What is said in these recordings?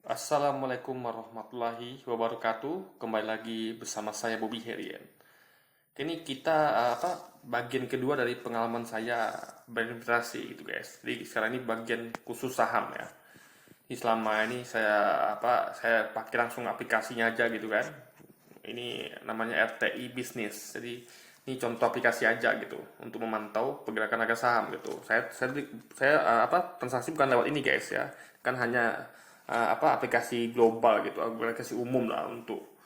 Assalamualaikum warahmatullahi wabarakatuh. Kembali lagi bersama saya Bobby Herian. Ini kita bagian kedua dari pengalaman saya berinvestasi gitu guys. Jadi sekarang ini bagian khusus saham ya. Ini selama ini saya pakai langsung aplikasinya aja gitu kan. Ini namanya RTI Business. Jadi ini contoh aplikasi aja gitu untuk memantau pergerakan harga saham gitu. Saya transaksi bukan lewat ini guys ya. Kan hanya aplikasi global gitu, aplikasi umum lah untuk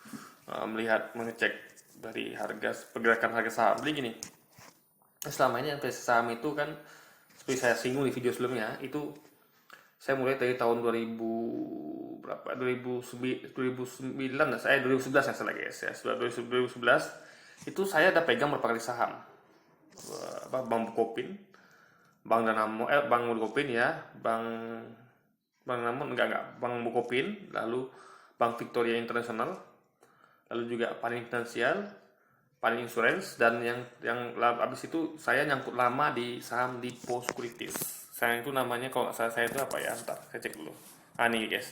melihat mengecek dari harga pergerakan harga saham. Jadi gini, selama ini investasi saham itu kan seperti saya singgung di video sebelumnya, itu saya mulai dari tahun 2000 berapa 2009 lah, saya 2011 ya salah guys ya. Setelah 2011 itu saya ada pegang beberapa kali saham. Bank Bukopin, Bank Danamon, Bank Bukopin ya, Bank Danamon enggak, Bank Bukopin, lalu Bank Victoria International, lalu juga Panin Finansial, Panin Insurance, dan yang habis itu saya nyangkut lama di saham Lipo Securities. Saya itu namanya kalau nggak salah saya itu apa ya? Ntar saya cek dulu. Nih guys,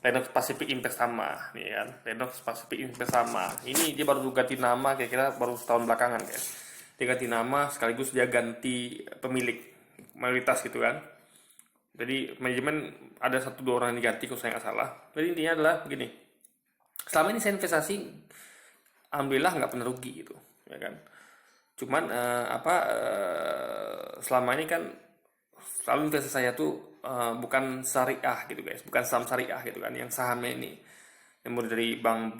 Lennox Pacific Investama nih kan, Lennox Pacific Investama. Ini dia baru ganti nama kira-kira baru setahun belakangan guys. Dia ganti nama sekaligus dia ganti pemilik mayoritas gitu kan. Jadi manajemen ada satu dua orang yang diganti kalau saya nggak salah. Jadi intinya adalah begini. Selama ini saya investasi, alhamdulillah nggak pernah rugi gitu, ya kan. Cuman selama ini kan selalu investasi saya tuh bukan syariah gitu guys, bukan saham syariah gitu kan. Yang sahamnya ini yang mulai dari Bank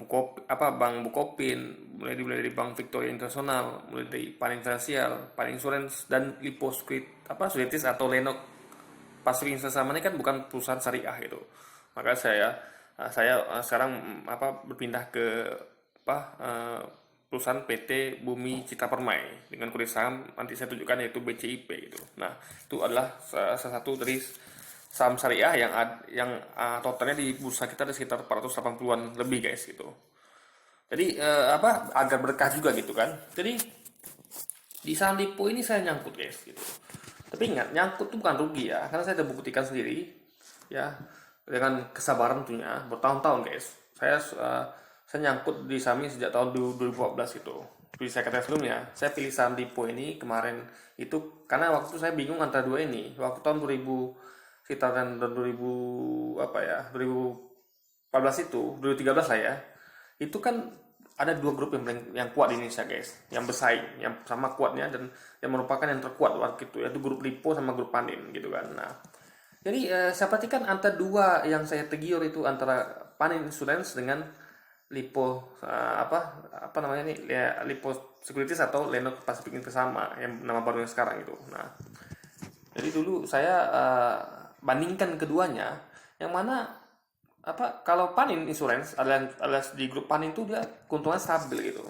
Bukopin, mulai dari Bank Victoria International, mulai dari Panin Finansial, Panin Insurance, dan Lipo Securities atau Lenok Pacific Investment ini kan bukan perusahaan syariah gitu. Maka saya sekarang berpindah ke perusahaan PT Bumi Citra Permai dengan kode saham nanti saya tunjukkan yaitu BCIP gitu. Nah, itu adalah salah satu dari saham syariah yang totalnya di bursa kita ada sekitar 480-an lebih guys gitu. Jadi agar berkah juga gitu kan. Jadi di saham Lipo ini saya nyangkut guys gitu. Tapi ingat, nyangkut itu bukan rugi ya, karena saya sudah buktikan sendiri ya dengan kesabaran tentunya bertahun-tahun guys. Saya nyangkut di saham ini sejak tahun 2014 itu. Seperti saya katakan sebelumnya, saya pilih saham Lipo ini kemarin itu karena waktu itu saya bingung antara dua ini. Waktu tahun 2000 sekitaran 2000 2014 itu, 2013 lah ya. Itu kan ada dua grup yang kuat di Indonesia guys, yang bersaing, yang sama kuatnya dan yang merupakan yang terkuat waktu itu, yaitu grup Lipo sama grup Panin gitu kan. Nah, jadi saya perhatikan antara dua yang saya tergiur itu antara Panin Insurance dengan Lipo apa namanya nih ya, Lipo Securities atau Lenok Pacific Investama yang nama barunya sekarang itu. Nah, jadi dulu saya bandingkan keduanya, yang mana kalau Panin Insurance alias di grup Panin itu dia keuntungan stabil gitu.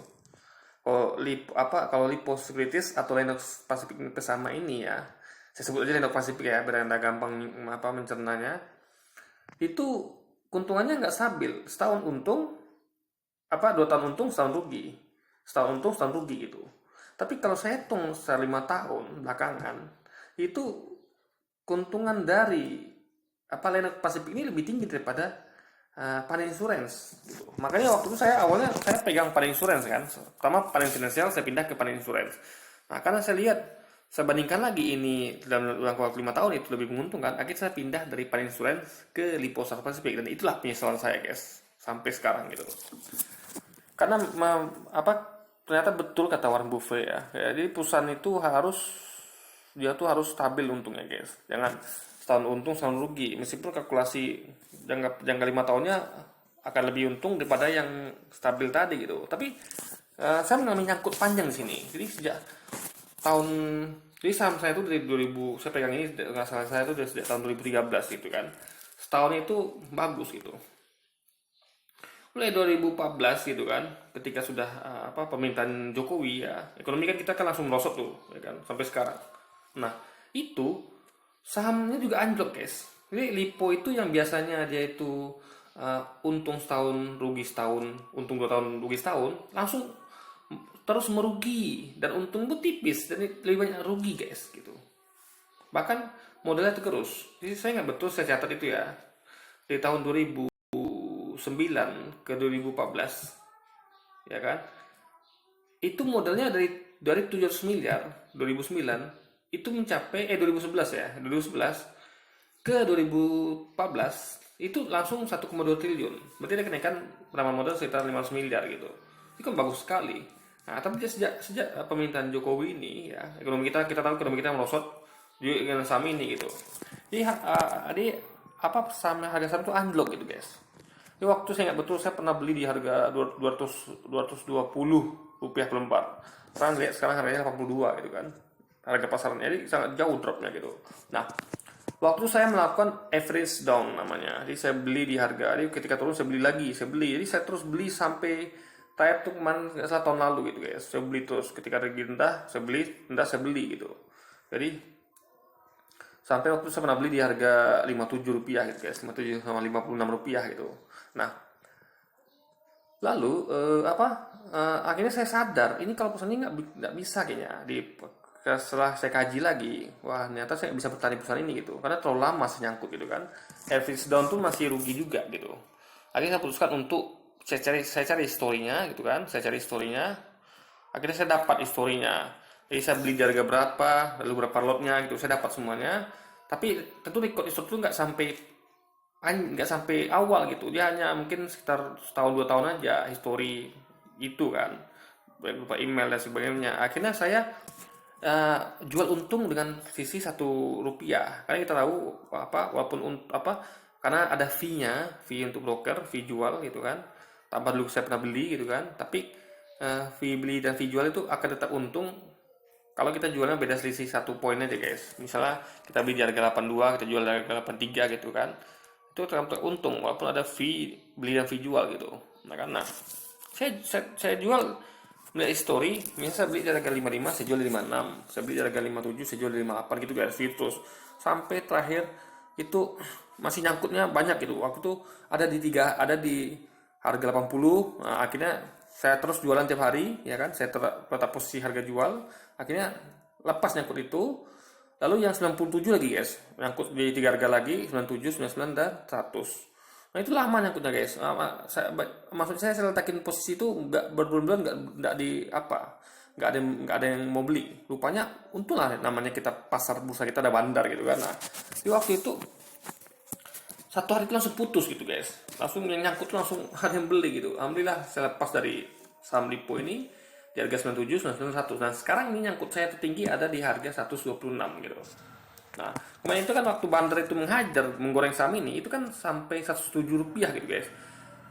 Kalau Lipo Securities atau Lennox Pacific Investama ini ya, saya sebut aja Lennox Pacific ya biar anda gampang mencernanya. Itu keuntungannya nggak stabil, setahun untung, 2 tahun untung, setahun rugi, setahun untung, setahun rugi gitu. Tapi kalau saya hitung setelah 5 tahun belakangan, itu keuntungan dari Lennox Pacific ini lebih tinggi daripada Panin Insurance gitu. Makanya waktu itu saya awalnya saya pegang Panin Insurance kan. Pertama Panin Financial, saya pindah ke Panin Insurance. Nah, karena saya bandingkan lagi ini dalam waktu 5 tahun itu lebih menguntungkan, akhirnya saya pindah dari Panin Insurance ke Lipo Pacific, dan itulah penyesalan saya guys sampai sekarang gitu. Karena ternyata betul kata Warren Buffett ya. Jadi perusahaan itu harus stabil untungnya guys. Jangan setahun untung setahun rugi. Meskipun kalkulasi jangka 5 tahunnya akan lebih untung daripada yang stabil tadi gitu. Tapi saya mengalami nyangkut panjang di sini. Jadi tahun jadi saham saya itu dari 2000, saya pegang ini nggak salah saya itu dari sejak tahun 2013 gitu kan. Setahun itu bagus gitu. Mulai 2014 gitu kan, ketika sudah pemerintahan Jokowi ya, ekonomi kan kita kan langsung merosot tuh, ya kan, sampai sekarang. Nah, itu sahamnya juga anjlok guys. Jadi Lipo itu yang biasanya dia itu untung setahun rugi setahun, untung 2 tahun rugi setahun, langsung terus merugi dan untung itu tipis dan lebih banyak rugi guys gitu. Bahkan modelnya tergerus. Jadi saya nggak betul saya catat itu ya. dari tahun 2009 ke 2014, ya kan? Itu modalnya dari 700 miliar 2009 itu mencapai 2011 ya, 2011 ke 2014 itu langsung 1,2 triliun. Berarti ada kenaikan penambahan modal sekitar 500 miliar gitu. Itu kan bagus sekali. Nah, tapi sejak pemerintahan Jokowi ini ya, ekonomi kita tahu ekonomi kita merosot juga dengan saham ini gitu. Jadi apa harga saham itu anjlok gitu guys. Di waktu saya ingat betul saya pernah beli di harga 220 rupiah per lembar. Sekarang harganya 82 gitu kan. Harga pasarannya jadi sangat jauh dropnya gitu. Nah, waktu saya melakukan average down namanya. Jadi saya beli di harga, jadi ketika turun saya beli lagi, saya beli. Jadi saya terus beli sampai tayar tuh kemarin nggak salah tahun lalu gitu guys. Saya beli terus ketika harga rendah, saya beli, rendah saya beli gitu. Jadi sampai waktu saya pernah beli di harga 57 rupiah gitu guys, 57 sama 56 rupiah gitu. Nah, lalu akhirnya saya sadar ini kalau perusahaan ini nggak bisa kayaknya setelah saya kaji lagi, wah ternyata saya bisa bertahan di perusahaan ini gitu karena terlalu lama saya nyangkut gitu kan. Average down tuh masih rugi juga gitu. Akhirnya saya putuskan untuk saya cari historinya gitu kan, saya cari historinya. Akhirnya saya dapat historinya. Jadi saya beli di harga berapa, lalu berapa lotnya gitu, saya dapat semuanya. Tapi tentu record histori itu nggak sampai awal gitu, dia hanya mungkin sekitar setahun 2 tahun aja histori itu kan, berupa email dan sebagainya. Akhirnya saya jual untung dengan sisi 1 rupiah karena kita tahu karena ada fee untuk broker, fee jual gitu kan, tambah dulu saya pernah beli gitu kan, tapi fee beli dan fee jual itu akan tetap untung kalau kita jualnya beda selisih 1 poin aja guys. Misalnya kita beli di harga 82, kita jual di harga 83 gitu kan, itu tergantung untung walaupun ada fee beli dan fee jual gitu. Nah karena saya jual melihat history, misalnya saya beli di harga 55, saya jual di 56, saya beli di harga 57, saya jual di 58 gitu guys, terus sampai terakhir itu masih nyangkutnya banyak gitu. Waktu itu ada di harga 80. Nah, akhirnya saya terus jualan tiap hari ya kan, saya tetap posisi harga jual, akhirnya lepas nyangkut itu. Lalu yang 97 lagi guys, nyangkut di 3 harga lagi, 97, 99 dan 100. Nah itu lama nyangkutnya guys. Maksud saya letakin posisi itu nggak berbulan-bulan, nggak di apa, nggak ada yang mau beli. Rupanya untung lah, namanya kita pasar bursa kita ada bandar gitu kan. Nah di waktu itu satu hari itu langsung putus gitu guys, langsung yang nyangkut langsung ada yang beli gitu. Alhamdulillah saya lepas dari saham Lipo ini di harga 97, 91. Nah sekarang ini nyangkut saya tertinggi ada di harga 126 gitu. Nah, kemarin itu kan waktu bandar itu menggoreng saham ini, itu kan sampai 107 rupiah gitu guys.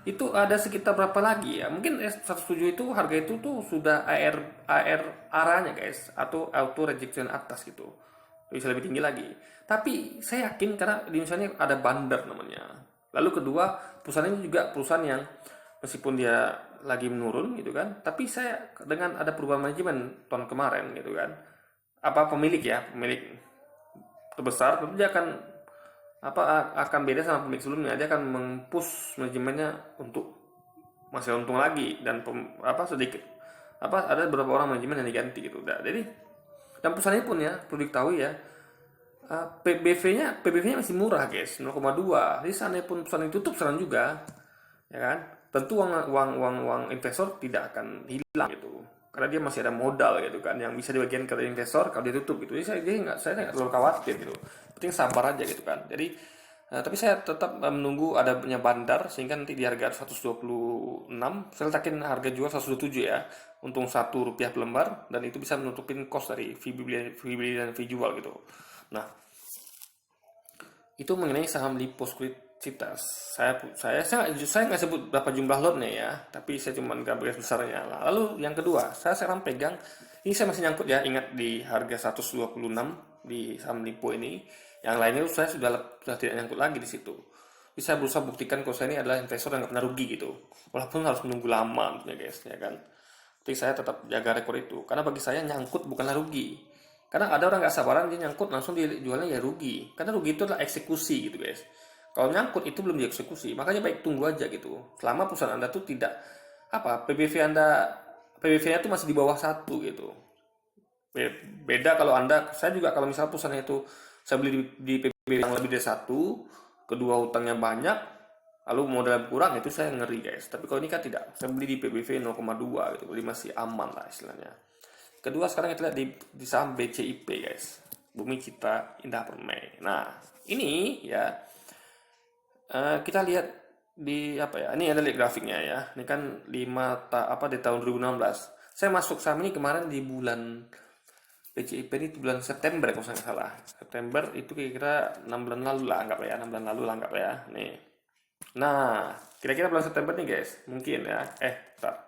Itu ada sekitar berapa lagi ya? Mungkin 107 itu harga itu tuh sudah AR arahnya guys, atau auto rejection atas gitu. Bisa lebih tinggi lagi. Tapi saya yakin karena di misalnya ada bandar namanya. Lalu kedua, perusahaan ini juga perusahaan yang meskipun dia lagi menurun gitu kan, tapi saya dengan ada perubahan manajemen tahun kemarin gitu kan. Pemilik terbesar tentu dia akan beda sama pemilik sebelumnya. Dia akan mempush manajemennya untuk masih untung lagi dan sedikit ada beberapa orang manajemen yang diganti gitu. Jadi dan perusahaan ini pun ya perlu diketahui ya, PBV-nya masih murah guys, 0,2. Jadi seandainya pun perusahaan itu tutup sekarang juga ya kan, tentu uang investor tidak akan hilang gitu karena dia masih ada modal gitu kan yang bisa dibagikan ke investor kalau dia tutup gitu. Jadi saya nggak terlalu khawatir gitu, penting sabar aja gitu kan. Jadi tapi saya tetap menunggu adanya bandar sehingga nanti di harga 126 saya letakin harga jual 127 ya, untung 1 rupiah per lembar, dan itu bisa menutupin cost dari fee beli dan fee jual gitu. Nah itu mengenai saham Lipo Sekuritas. Saya nggak sebut berapa jumlah lotnya ya, tapi saya cuma garis besarnya. Lalu yang kedua, saya sekarang pegang ini, saya masih nyangkut ya, ingat di harga 126 di saham Lipo ini. Yang lainnya saya sudah tidak nyangkut lagi di situ. Jadi saya berusaha buktikan kalau saya ini adalah investor yang nggak pernah rugi gitu, walaupun harus menunggu lama tentunya guys ya kan. Tapi saya tetap jaga rekor itu karena bagi saya nyangkut bukanlah rugi. Karena ada orang nggak sabaran dia nyangkut langsung dijualnya ya rugi. Karena rugi itu adalah eksekusi gitu guys. Kalau nyangkut itu belum dieksekusi, makanya baik tunggu aja gitu. Selama perusahaan Anda tuh tidak PBV-nya tuh masih di bawah 1 gitu. Beda kalau saya juga kalau misalnya perusahaan itu saya beli di PBV yang lebih dari 1, kedua hutangnya banyak, lalu modal kurang, itu saya ngeri guys. Tapi kalau ini kan tidak, saya beli di PBV 0,2 gitu, jadi masih aman lah istilahnya. Kedua sekarang kita lihat di saham BCIP guys, Bumi Citra Indah Permai. Nah ini ya kita lihat di apa ya, ini ada lihat grafiknya ya, ini kan di tahun 2016 saya masuk saham ini kemarin di bulan BCIP ini di bulan September kalau saya nggak salah. September itu kira-kira 6 bulan lalu lah anggap ya, 6 bulan lalu lah anggap ya nih. Nah kira-kira bulan September nih guys, mungkin ya bentar.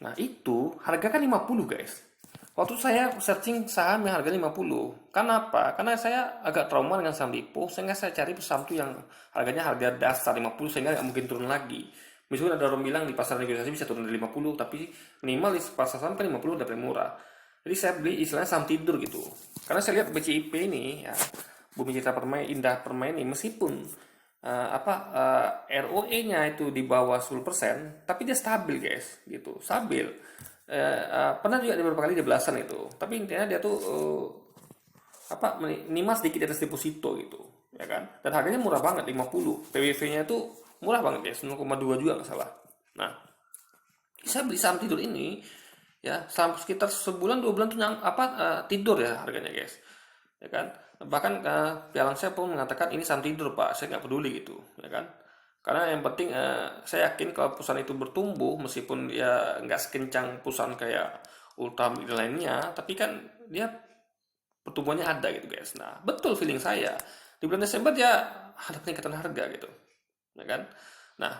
Nah itu harga kan 50 guys. Waktu saya searching saham yang harganya 50. Kenapa? Karena saya agak trauma dengan saham Lipo, sehingga saya cari saham tuh yang harganya harga dasar 50 sehingga nggak mungkin turun lagi. Misalnya ada orang bilang di pasar negosiasi bisa turun dari 50, tapi minimal di pasar saham kan 50 udah paling murah. Jadi saya beli istilahnya saham tidur gitu. Karena saya lihat BCIP ini ya, Bumi Citra Permai, Indah Permai ini meskipun ROE-nya itu di bawah 10%, tapi dia stabil guys, gitu, stabil. Pernah juga di beberapa kali dia belasan itu, tapi intinya dia tuh minimal sedikit di atas deposito gitu, ya kan? Dan harganya murah banget, 50. PBV-nya itu murah banget guys, 0,2 juga nggak salah. Nah, saya beli saham tidur ini ya, sekitar sebulan 2 bulan tuh tidur ya harganya guys, ya kan? Bahkan pialang saya pun mengatakan ini saham tidur pak, saya nggak peduli gitu, ya kan? Karena yang penting saya yakin kalau perusahaan itu bertumbuh meskipun ya nggak sekencang perusahaan kayak Ultram dan lainnya, tapi kan dia pertumbuhannya ada gitu guys. Nah betul feeling saya di bulan Desember dia ada peningkatan harga gitu, ya kan? Nah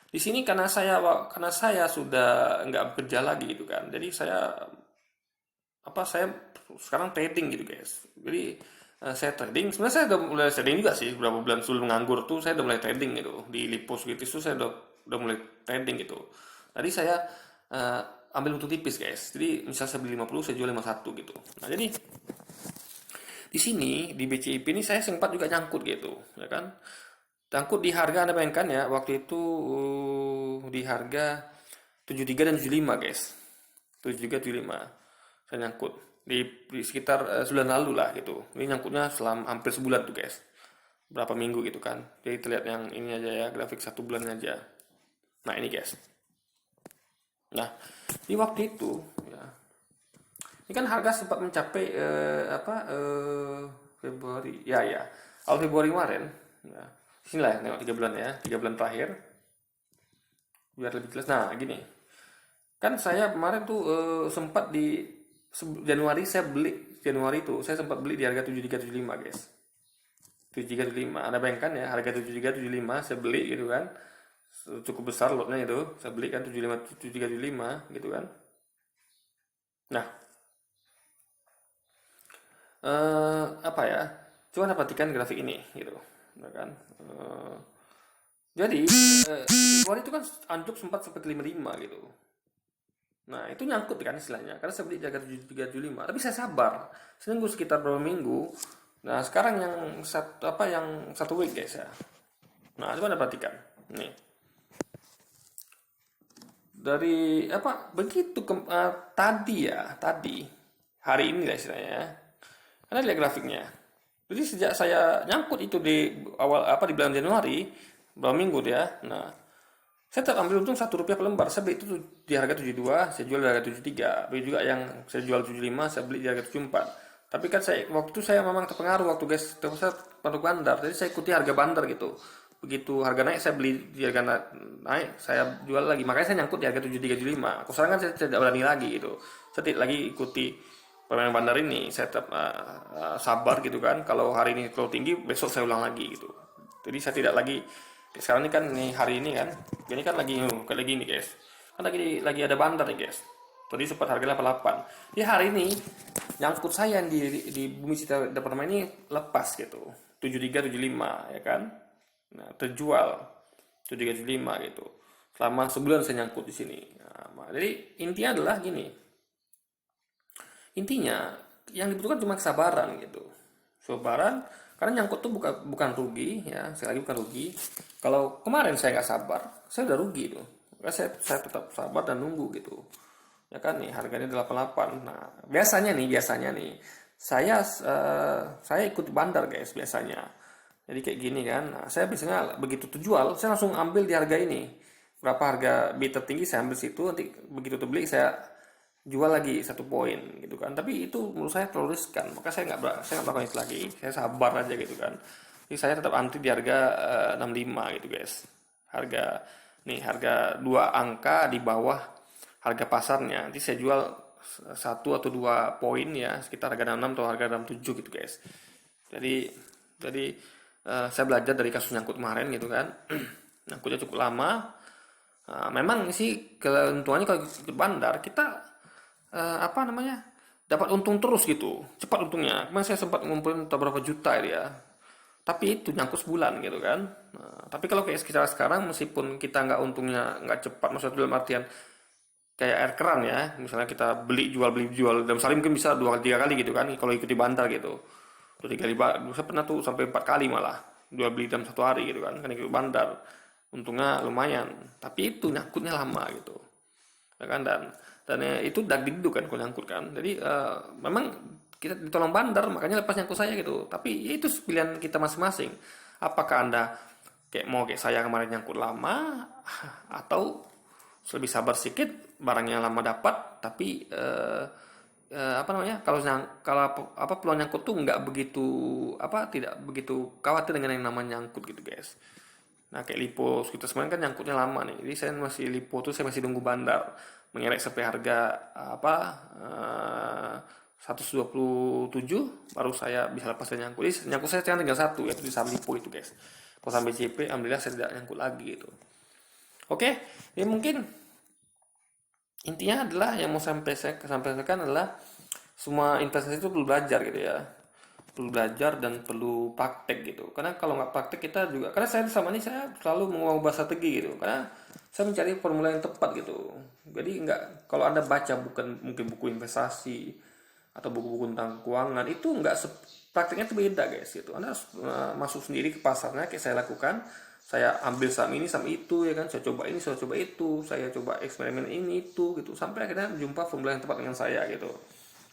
di sini karena saya sudah nggak bekerja lagi gitu kan, jadi saya sekarang trading gitu guys. Jadi saya trading, sebenarnya saya udah mulai trading juga sih, beberapa bulan sebelum nganggur tuh saya udah mulai trading gitu di Lipo Securities tuh saya udah mulai trading gitu. Tadi saya ambil untung tipis guys, jadi misal saya beli 50 saya jual 51 gitu. Nah jadi di sini di BCIP ini saya sempat juga nyangkut gitu, ya kan? Nyangkut di harga, Anda bayangkan ya, waktu itu di harga 73 dan 75 guys, 73 75 saya nyangkut di sekitar sebulan lalu lah gitu. Ini nyangkutnya selama hampir sebulan tuh guys, berapa minggu gitu kan. Jadi terlihat yang ini aja ya, grafik 1 bulan aja. Nah ini guys, nah di waktu itu ya, ini kan harga sempat mencapai Februari ya awal Februari kemarin ya. Sinilah ya, tengok 3 bulan ya, 3 bulan terakhir biar lebih jelas. Nah gini kan, saya kemarin tuh sempat di Januari saya beli, Januari itu saya sempat beli di harga 7375 guys, 7375. Anda bayangkan ya, harga 7375 saya beli gitu kan, cukup besar lotnya itu, saya beli kan 7375 gitu kan. Nah apa ya, coba Anda perhatikan grafik ini gitu, ya kan. Jadi Februari itu kan anjlok sempat sampai 55 gitu. Nah itu nyangkut kan istilahnya, karena saya beli di harga 7375, tapi saya sabar, saya nunggu sekitar beberapa minggu. Nah sekarang yang satu week guys ya. Nah coba Anda perhatikan nih, dari begitu tadi hari ini lah istilahnya ya. Karena lihat grafiknya, jadi sejak saya nyangkut itu di awal di bulan Januari, berapa minggu dia. Nah saya tetap ambil untung Rp1 per lembar. Saya beli itu di harga 72, saya jual di harga 73. Begitu juga yang saya jual 75, saya beli di harga 74. Tapi kan waktu saya memang terpengaruh waktu guys, terus saya masuk bandar, jadi saya ikuti harga bandar gitu. Begitu harga naik saya beli di harga naik, saya jual lagi. Makanya saya nyangkut di harga 7375. Aku sarankan saya tidak berani lagi gitu. Saya tidak lagi ikuti permainan bandar ini. Saya tetap sabar gitu kan. Kalau hari ini terlalu tinggi, besok saya ulang lagi gitu. Jadi saya tidak lagi. Sekarang ini kan hari ini kan, ini kan lagi ini guys, kan lagi ada bandar nih guys. Tadi sempat harga 88. Di hari ini nyangkut saya di Bumi Citra Permai ini lepas gitu, 7375 ya kan. Nah terjual 7375 gitu. Selama sebulan saya nyangkut di sini. Nah, jadi intinya adalah gini. Intinya yang dibutuhkan cuma kesabaran gitu. Kesabaran. Karena nyangkut tuh bukan rugi ya, sekali lagi bukan rugi. Kalau kemarin saya nggak sabar, saya udah rugi tuh. Saya tetap sabar dan nunggu gitu. Ya kan nih harganya 88. Nah, biasanya nih saya ikut bandar guys biasanya. Jadi kayak gini kan. Nah, saya biasanya begitu tuh jual, saya langsung ambil di harga ini. Berapa harga bid tertinggi saya ambil situ, nanti begitu tuh beli saya jual lagi 1 poin gitu kan. Tapi itu menurut saya terlalu riskan, maka saya nggak melakukan itu lagi. Saya sabar aja gitu kan. Jadi saya tetap anti di harga 65 gitu guys. Harga harga 2 angka di bawah harga pasarnya. Nanti saya jual 1 atau 2 poin ya, sekitar harga 66 atau harga 67 gitu guys. Jadi saya belajar dari kasus nyangkut kemarin gitu kan. Nyangkutnya cukup lama. Memang sih keuntungannya kalau ikut bandar kita apa namanya, dapat untung terus gitu, cepat untungnya. Kemarin saya sempat ngumpulin beberapa juta ya, tapi itu nyangkut sebulan gitu kan. Tapi kalau kayak sekitar sekarang, meskipun kita nggak untungnya nggak cepat, maksudnya dalam artian kayak air keran ya, misalnya kita beli jual dalam sehari mungkin bisa 2 3 kali gitu kan, kalau ikut di bantar gitu. 2 3 kali, saya pernah tuh sampai 4 kali malah jual beli dalam 1 hari gitu kan ikut bandar. Untungnya lumayan, tapi itu nyangkutnya lama gitu ya kan. Dan itu dagdikduk kan kalau nyangkut kan. Jadi memang kita ditolong bandar, makanya lepas nyangkut saya gitu. Tapi ya itu pilihan kita masing-masing. Apakah anda kayak saya kemarin nyangkut lama, atau lebih sabar sedikit, barangnya lama dapat, tapi apa namanya, kalau peluang nyangkut tuh nggak begitu, tidak begitu khawatir dengan yang namanya nyangkut gitu guys. Nah kayak lipo kita semalam kan nyangkutnya lama nih, jadi saya masih lipo tuh saya masih nunggu bandar mengerek sampai harga apa 127 baru saya bisa lepas dari nyangkut. Jadi nyangkut saya sekarang tinggal satu, yaitu di saham lipo itu guys. Kalau sampai CP alhamdulillah saya tidak nyangkut lagi gitu. Oke, ya mungkin intinya adalah yang mau saya sampaikan adalah semua investasi itu perlu belajar gitu ya, perlu belajar dan perlu praktek gitu. Karena kalau nggak praktek kita juga, karena saya sama ini saya selalu mengubah strategi gitu, karena saya mencari formula yang tepat gitu. Jadi nggak, kalau anda baca bukan mungkin buku investasi atau buku-buku tentang keuangan itu nggak prakteknya itu beda guys gitu. Anda masuk sendiri ke pasarnya kayak saya lakukan. Saya ambil saham ini saham itu ya kan, saya coba ini saya coba itu, saya coba eksperimen ini itu gitu, sampai akhirnya jumpa formula yang tepat dengan saya gitu.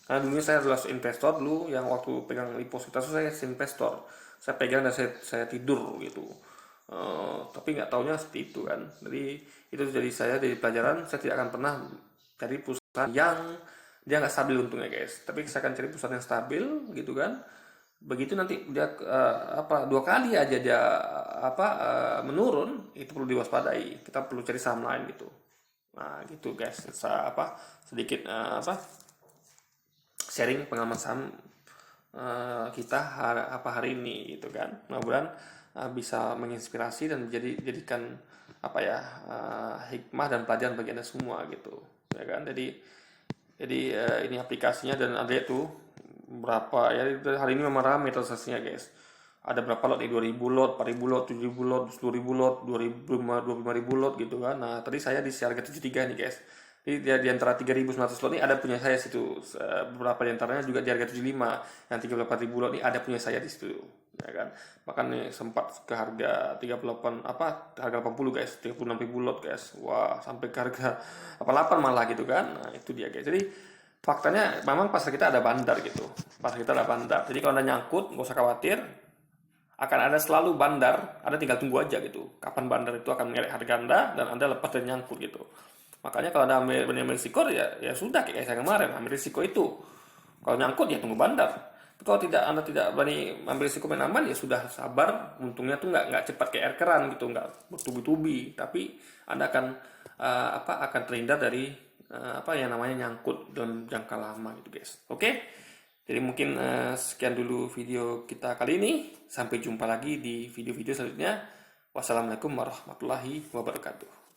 Karena dulunya saya adalah investor dulu, yang waktu pegang depositas saya investor, saya pegang dan saya tidur gitu. Tapi nggak taunya seperti itu kan. Jadi itu jadi saya dari pelajaran, saya tidak akan pernah cari perusahaan yang dia nggak stabil untungnya guys, tapi saya akan cari perusahaan yang stabil gitu kan. Begitu nanti dia 2 kali aja dia menurun, itu perlu diwaspadai, kita perlu cari saham lain gitu. Nah gitu guys, sedikit sharing pengalaman saham kita hari ini gitu kan. Mudah-mudahan bisa menginspirasi dan jadikan hikmah dan pelajaran bagi anda semua gitu ya kan. Jadi ini aplikasinya, dan ada tuh berapa ya, hari ini memang ramai transaksinya guys. Ada berapa lot nih, 2000 lot, 4000 lot, 7000 lot, 10.000 lot, 25.000 lot gitu kan. Nah tadi saya di harga 73 nih guys. Jadi di antara 3.900 lot ini ada punya saya situ. Beberapa di antaranya juga di harga 75. Yang 38.000 lot ini ada punya saya di situ ya kan. Makanya sempat ke harga 38, harga 80 guys, 36.000 lot guys. Wah, sampai ke harga 88 malah gitu kan. Nah, itu dia guys. Jadi faktanya memang pasar kita ada bandar gitu. Pasar kita ada bandar. Jadi kalau anda nyangkut nggak usah khawatir, akan ada selalu bandar. Anda tinggal tunggu aja gitu. Kapan bandar itu akan mengerek harga anda dan anda lepas dari nyangkut gitu. Makanya kalau anda berani ambil risiko ya sudah kayak saya kemarin ambil risiko itu. Kalau nyangkut ya tunggu bandar. Tapi kalau anda tidak berani ambil risiko main aman ya sudah sabar. Untungnya tuh nggak cepat kayak air keran gitu, nggak bertubi-tubi. Tapi anda akan terhindar dari yang namanya nyangkut dalam jangka lama gitu guys. Oke. Jadi mungkin sekian dulu video kita kali ini. Sampai jumpa lagi di video-video selanjutnya. Wassalamualaikum warahmatullahi wabarakatuh.